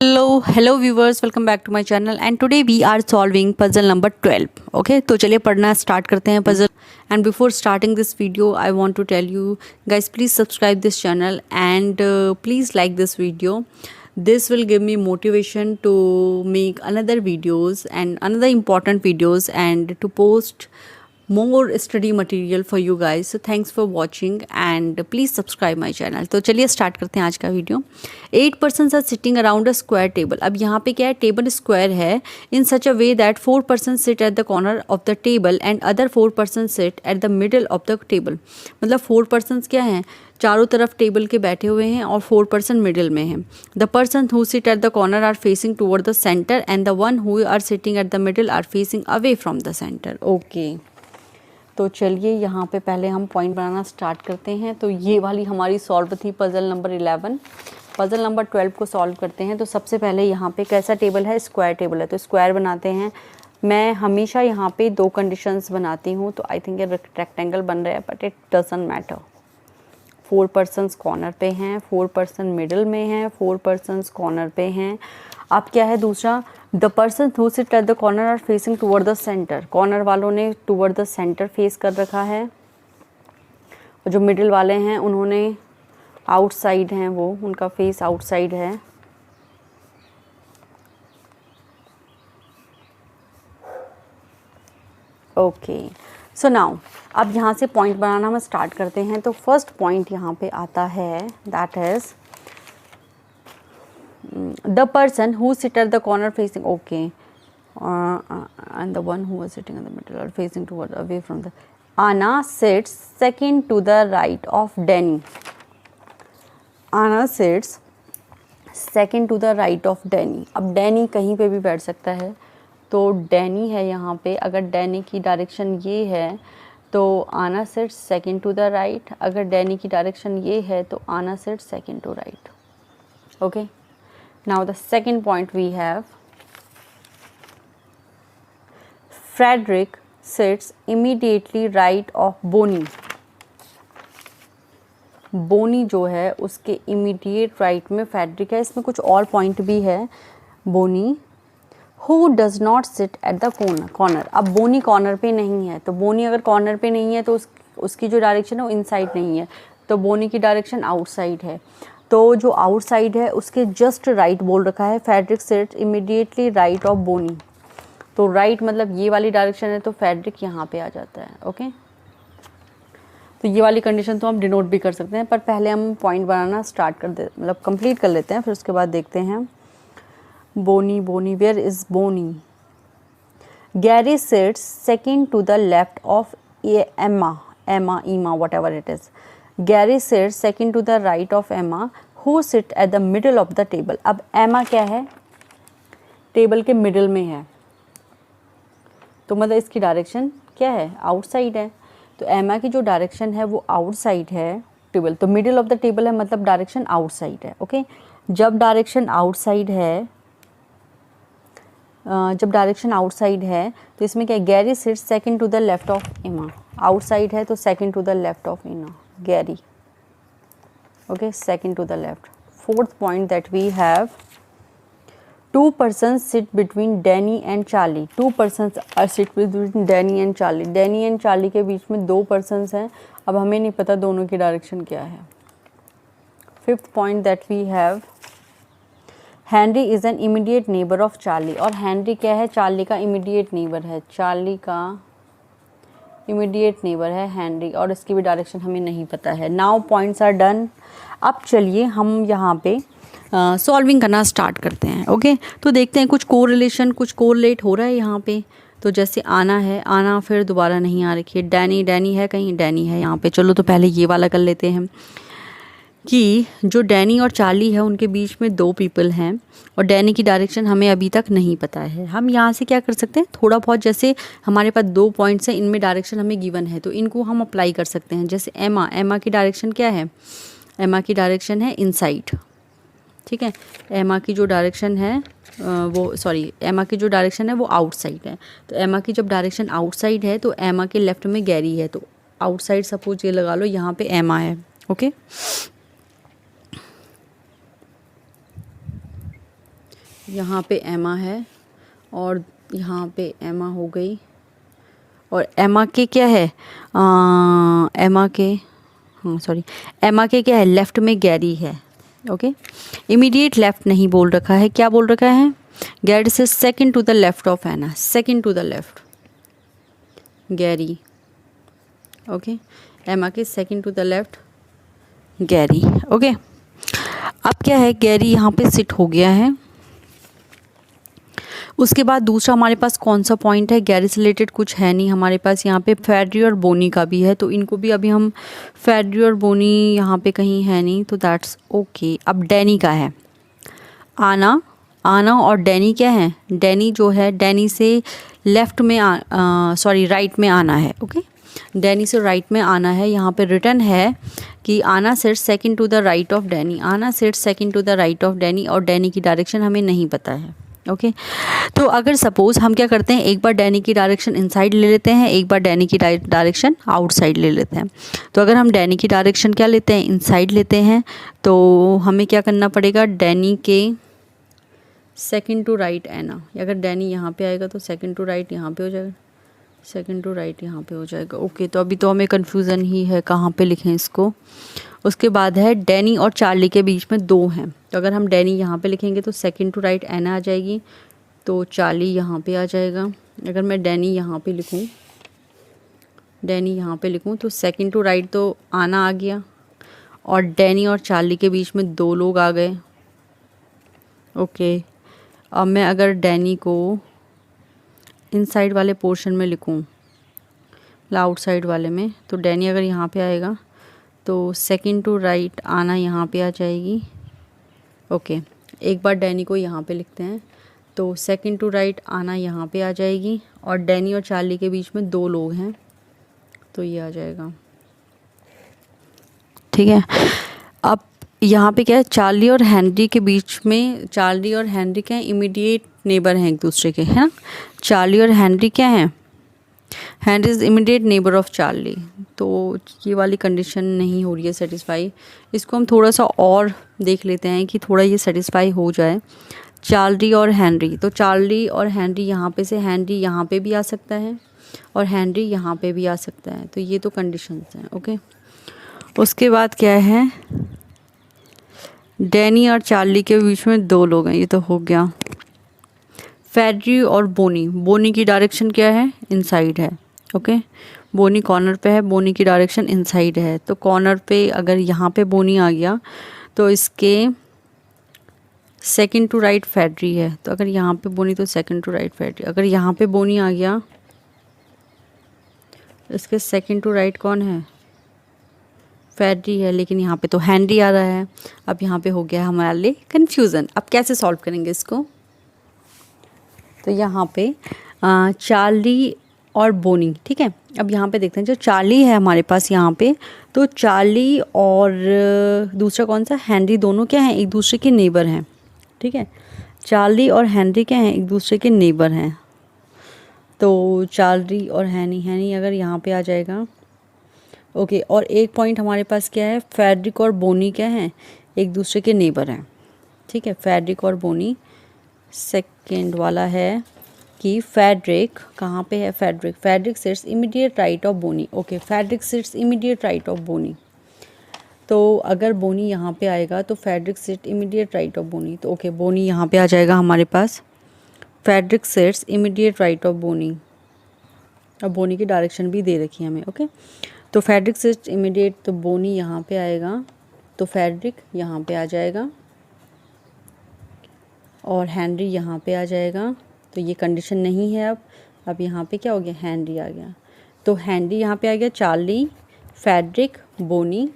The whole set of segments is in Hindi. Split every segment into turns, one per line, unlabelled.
Hello viewers, welcome back to my channel and today we are solving puzzle number 12. Okay, तो चलिए पढ़ना स्टार्ट करते हैं puzzle. And before starting this video, I want to tell you guys, please subscribe this channel and please like this video. This will give me motivation to make another videos and another important videos and to post more study material for you guys. So thanks for watching and please subscribe my channel. तो चलिए स्टार्ट करते हैं आज का video. 8 persons are sitting around a square table. अब यहाँ पे क्या है, टेबल स्क्वायर है in such a way that 4 persons sit at the corner of the table and other 4 persons sit at the middle of the table. मतलब 4 persons क्या हैं, चारों तरफ टेबल के बैठे हुए हैं और 4 पर्सन मिडिल में हैं. The person who sit at the corner are facing toward the centre and the one who are sitting at the middle are facing away from the centre. Okay, तो चलिए यहाँ पे पहले हम पॉइंट बनाना स्टार्ट करते हैं. तो ये वाली हमारी सॉल्व थी पजल नंबर 11. पजल नंबर 12 को सॉल्व करते हैं. तो सबसे पहले यहाँ पे कैसा टेबल है, स्क्वायर टेबल है. तो स्क्वायर बनाते हैं. मैं हमेशा यहाँ पे दो कंडीशंस बनाती हूँ. तो आई थिंक ये रेक्टेंगल बन रहा है but it doesn't matter. 4 persons corner पे हैं, 4 पर्सन मिडिल में हैं, 4 पर्सनस कॉर्नर पे हैं. अब क्या है दूसरा, the person who sit at the corner are facing toward the centre. Corner वालों ने टूवर्ड द सेंटर फेस कर रखा है और जो मिडिल वाले हैं उन्होंने आउटसाइड हैं, वो उनका फेस आउटसाइड है. ओके, सो नाउ अब यहाँ से पॉइंट बनाना हम स्टार्ट करते हैं. तो फर्स्ट पॉइंट यहाँ पे आता है, that is the person who sit at the corner facing, okay, and the one who was sitting in the middle are facing toward away from the. Anna sits second to the right of Danny. Anna sits second to the right of Danny. अब Danny कहीं पे भी बैठ सकता है. तो Danny है यहाँ पे. अगर Danny की डायरेक्शन ये है तो Anna sits second to the right. अगर Danny की डायरेक्शन ये है तो Anna sits second to right. Okay. Now the second point we have, Frederick sits immediately right of Bonnie. Bonnie जो है उसके immediate right में Frederick है. इसमें कुछ और point भी है. Bonnie who does not sit at the corner. अब Bonnie corner पे नहीं है. तो Bonnie अगर corner पे नहीं है तो उसकी जो डायरेक्शन है वो इनसाइड नहीं है. तो Bonnie की डायरेक्शन आउटसाइड है. तो जो आउटसाइड है उसके जस्ट राइट बोल रखा है, Frederick sits immediately right of Bonnie. तो राइट मतलब ये वाली डायरेक्शन है, तो फेडरिक यहाँ पे आ जाता है. ओके, तो ये वाली कंडीशन तो हम डिनोट भी कर सकते हैं, पर पहले हम पॉइंट बनाना स्टार्ट कर दे, मतलब कंप्लीट कर लेते हैं, फिर उसके बाद देखते हैं. Bonnie Bonnie, where is Bonnie? Gary sits second to the left of Emma, Emma whatever it is. Gary sits second to the right of Emma, who sit at the middle of the table. अब Emma क्या है, टेबल के मिडिल में है. तो मतलब इसकी डायरेक्शन क्या है, आउटसाइड है. तो Emma की जो डायरेक्शन है वो आउटसाइड है टेबल. तो मिडिल ऑफ द टेबल है मतलब डायरेक्शन आउटसाइड है. ओके, जब डायरेक्शन आउटसाइड है, तो इसमें क्या है, Gary sits second to the left of Emma. Outside है तो second to the left of Emma. Gary. Okay, second to the left. Fourth point that we have, 2 persons sit between Danny and Charlie. 2 persons are sit between Danny and Charlie. Danny and Charlie के बीच में 2 persons हैं. अब हमें नहीं पता दोनों की डायरेक्शन क्या है. Fifth point that we have, Henry is an immediate neighbor of Charlie. और Henry क्या है, Charlie का immediate neighbor है. Charlie का इमीडिएट नेबर है हेनरी, और इसकी भी डायरेक्शन हमें नहीं पता है. Now points are done. अब चलिए हम यहाँ पे सॉल्विंग करना स्टार्ट करते हैं. ओके, तो देखते हैं कुछ कोरिलेशन, कुछ कोरिलेट हो रहा है यहाँ पे. तो जैसे आना है, आना फिर दोबारा नहीं आ रखी है. डैनी है कहीं, डैनी है यहाँ पे. चलो तो पहले ये वाला कर लेते हैं कि जो डैनी और चार्ली है उनके बीच में 2 पीपल हैं और डैनी की डायरेक्शन हमें अभी तक नहीं पता है. हम यहाँ से क्या कर सकते हैं, थोड़ा बहुत, जैसे हमारे पास 2 पॉइंट्स हैं, इनमें डायरेक्शन हमें गिवन है तो इनको हम अप्लाई कर सकते हैं. जैसे एमा की डायरेक्शन क्या है, एमा की डायरेक्शन है इनसाइड. ठीक है, एमा की जो डायरेक्शन है एमा की जो डायरेक्शन है वो आउटसाइड है. तो एमा की जब डायरेक्शन आउटसाइड है तो एमा के लेफ्ट में गैरी है. तो आउटसाइड सपोज ये लगा लो, यहाँ पे एमा है. ओके, यहाँ पे एमा है और यहाँ पे एमा हो गई, और एमा के क्या है, एमा के, हाँ सॉरी, एमा के क्या है, लेफ़्ट में गैरी है। ओके, इमीडिएट लेफ़्ट नहीं बोल रखा है, क्या बोल रखा है, गैरी से second to the left of Anna, second to the left Gary. Okay, Emma के second to the left Gary. Okay, अब क्या है, गैरी यहाँ पे सिट हो गया है। उसके बाद दूसरा हमारे पास कौन सा पॉइंट है, गैरी से रिलेटेड कुछ है नहीं हमारे पास, यहाँ पे फेड्री और बोनी का भी है, तो इनको भी अभी हम, फेड्री और बोनी यहाँ पे कहीं है नहीं, तो दैट्स ओके। अब डैनी का है, आना, आना और डैनी क्या है, डैनी जो है, डैनी से लेफ़्ट में सॉरी राइट में आना है। ओके, डैनी से राइट में आना है। यहाँ पे रिटर्न है कि Anna sit second to the right of Danny, Anna sit second to the right of Danny, और डैनी की डायरेक्शन हमें नहीं पता है। ओके, तो अगर सपोज़ हम क्या करते हैं, एक बार डैनी की डायरेक्शन इनसाइड ले लेते हैं, एक बार डैनी की डायरेक्शन आउटसाइड ले लेते हैं। तो अगर हम डैनी की डायरेक्शन क्या लेते हैं, इनसाइड लेते हैं, तो हमें क्या करना पड़ेगा, डैनी के सेकंड टू राइट एना, अगर डैनी यहाँ पे आएगा तो सेकंड टू राइट यहाँ पे हो जाएगा, सेकंड टू राइट यहाँ पे हो जाएगा। ओके, तो अभी तो हमें कन्फ्यूज़न ही है कहाँ पे लिखें इसको। उसके बाद है डैनी और चार्ली के बीच में 2 हैं, तो अगर हम डैनी यहाँ पे लिखेंगे तो सेकंड टू राइट एना आ जाएगी, तो चार्ली यहाँ पे आ जाएगा। अगर मैं डैनी यहाँ पे लिखूँ, डैनी यहाँ पे लिखूँ तो सेकंड टू राइट तो आना आ गया, और डैनी और चार्ली के बीच में 2 लोग आ गए। ओके, अब मैं अगर डैनी को इनसाइड वाले पोर्शन में लिखूँ, आउटसाइड वाले में, तो डैनी अगर यहाँ पे आएगा तो सेकंड टू राइट आना यहाँ पे आ जाएगी। ओके, एक बार डैनी को यहाँ पे लिखते हैं, तो सेकंड टू राइट आना यहाँ पे आ जाएगी, और डैनी और चार्ली के बीच में 2 लोग हैं, तो ये आ जाएगा। ठीक है, अब यहाँ पे क्या है, चार्ली और हेनरी के बीच में, चार्ली और हेनरी क्या है, इमीडिएट नेबर हैं एक दूसरे के, है ना। चार्ली और हेनरी क्या हैं, Henry is immediate neighbour of Charlie, तो ये वाली कंडीशन नहीं हो रही है सेटिस्फाई। इसको हम थोड़ा सा और देख लेते हैं कि थोड़ा ये सेटिस्फाई हो जाए। चार्ली और हेनरी, तो चार्ली और हेनरी यहाँ पे से, हेनरी यहाँ पे भी आ सकता है और हेनरी यहाँ पे भी आ सकता है, तो ये तो कंडीशंस हैं। ओके, उसके बाद क्या है, डैनी और चार्ली के बीच में 2 लोग हैं, ये तो हो गया। फेड्री और बोनी, बोनी की डायरेक्शन क्या है, इनसाइड है। ओके, बोनी कॉर्नर पे है, बोनी की डायरेक्शन इनसाइड है, तो कॉर्नर पे अगर यहाँ पे बोनी आ गया तो इसके सेकंड टू राइट फेड्री है, तो अगर यहाँ पे बोनी तो सेकंड टू राइट फेड्री, अगर यहाँ पे बोनी आ गया इसके सेकंड टू राइट कौन है, फेड्री है, लेकिन यहाँ पे तो हेनरी आ रहा है। अब यहाँ पे हो गया हमारे लिए कन्फ्यूज़न। अब कैसे सॉल्व करेंगे इसको, तो यहाँ पे चार्ली और बोनी, ठीक है। अब यहाँ पे देखते हैं, जो चार्ली है हमारे पास यहाँ पे, तो चार्ली और दूसरा कौन सा, हेनरी, दोनों क्या हैं, एक दूसरे के नेबर हैं। ठीक है, चार्ली और हेनरी क्या हैं, एक दूसरे के नेबर हैं, तो चार्ली और हैनी अगर यहाँ पे आ जाएगा। ओके, और एक पॉइंट हमारे पास क्या है, फेड्रिक और बोनी क्या हैं, एक दूसरे के नेबर हैं। ठीक है, फेड्रिक और बोनी। सेकंड वाला है कि फेड्रिक कहाँ पे है, Fredrick sits immediate right of Bonnie. Okay, Fredrick sits immediate right of Bonnie, तो अगर बोनी यहाँ पे आएगा तो Fredrick sit immediate right of Bonnie, तो ओके बोनी यहाँ पे आ जाएगा हमारे पास। Fredrick sits immediate right of Bonnie, और बोनी की डायरेक्शन भी दे रखी है हमें। ओके, तो फेड्रिक सिट्स इमीडिएट, तो बोनी यहाँ पे आएगा तो फेड्रिक यहाँ पे आ जाएगा, और हेनरी यहाँ पे आ जाएगा, तो ये कंडीशन नहीं है। अब यहाँ पे क्या हो गया, हेनरी आ गया, तो हेनरी यहाँ पे आ गया, चार्ली, फेड्रिक, बोनी,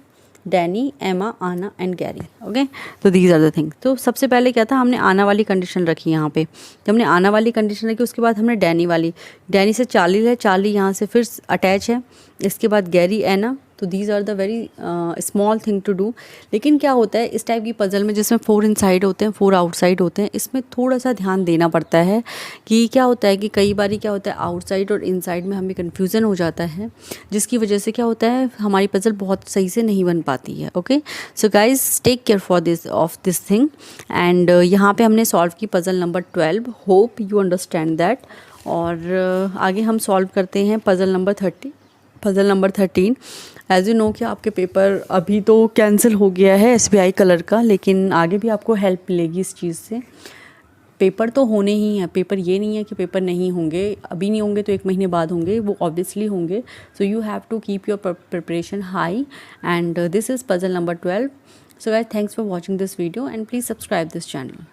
डैनी, एमा, आना एंड गैरी। ओके, तो दीज आर द थिंग। तो सबसे पहले क्या था, हमने आना वाली कंडीशन रखी यहाँ पे, जब हमने आना वाली कंडीशन रखी उसके बाद हमने डैनी वाली, डैनी से चार्ली है, चार्ली यहाँ से फिर अटैच है, इसके बाद गैरी, एना, तो these are the very small thing to do. लेकिन क्या होता है इस टाइप की पज़ल में जिसमें 4 इनसाइड होते हैं 4 आउटसाइड होते हैं, इसमें थोड़ा सा ध्यान देना पड़ता है कि क्या होता है कि कई बार क्या होता है आउटसाइड और इनसाइड में हमें कन्फ्यूज़न हो जाता है, जिसकी वजह से क्या होता है हमारी पज़ल बहुत सही से नहीं बन पाती है। Okay, so guys take care for this thing. And यहाँ पे हमने सॉल्व की puzzle number 12। Hope you understand that. और आगे हम सॉल्व करते हैं puzzle number 13। As you know कि आपके पेपर अभी तो कैंसिल हो गया है SBI कलर का, लेकिन आगे भी आपको हेल्प मिलेगी इस चीज़ से। पेपर तो होने ही हैं, पेपर ये नहीं है कि पेपर नहीं होंगे, अभी नहीं होंगे तो 1 महीने बाद होंगे, वो ऑब्वियसली होंगे। So you have to keep your preparation high. And this is puzzle number 12। So guys, thanks for watching this video and please subscribe this channel.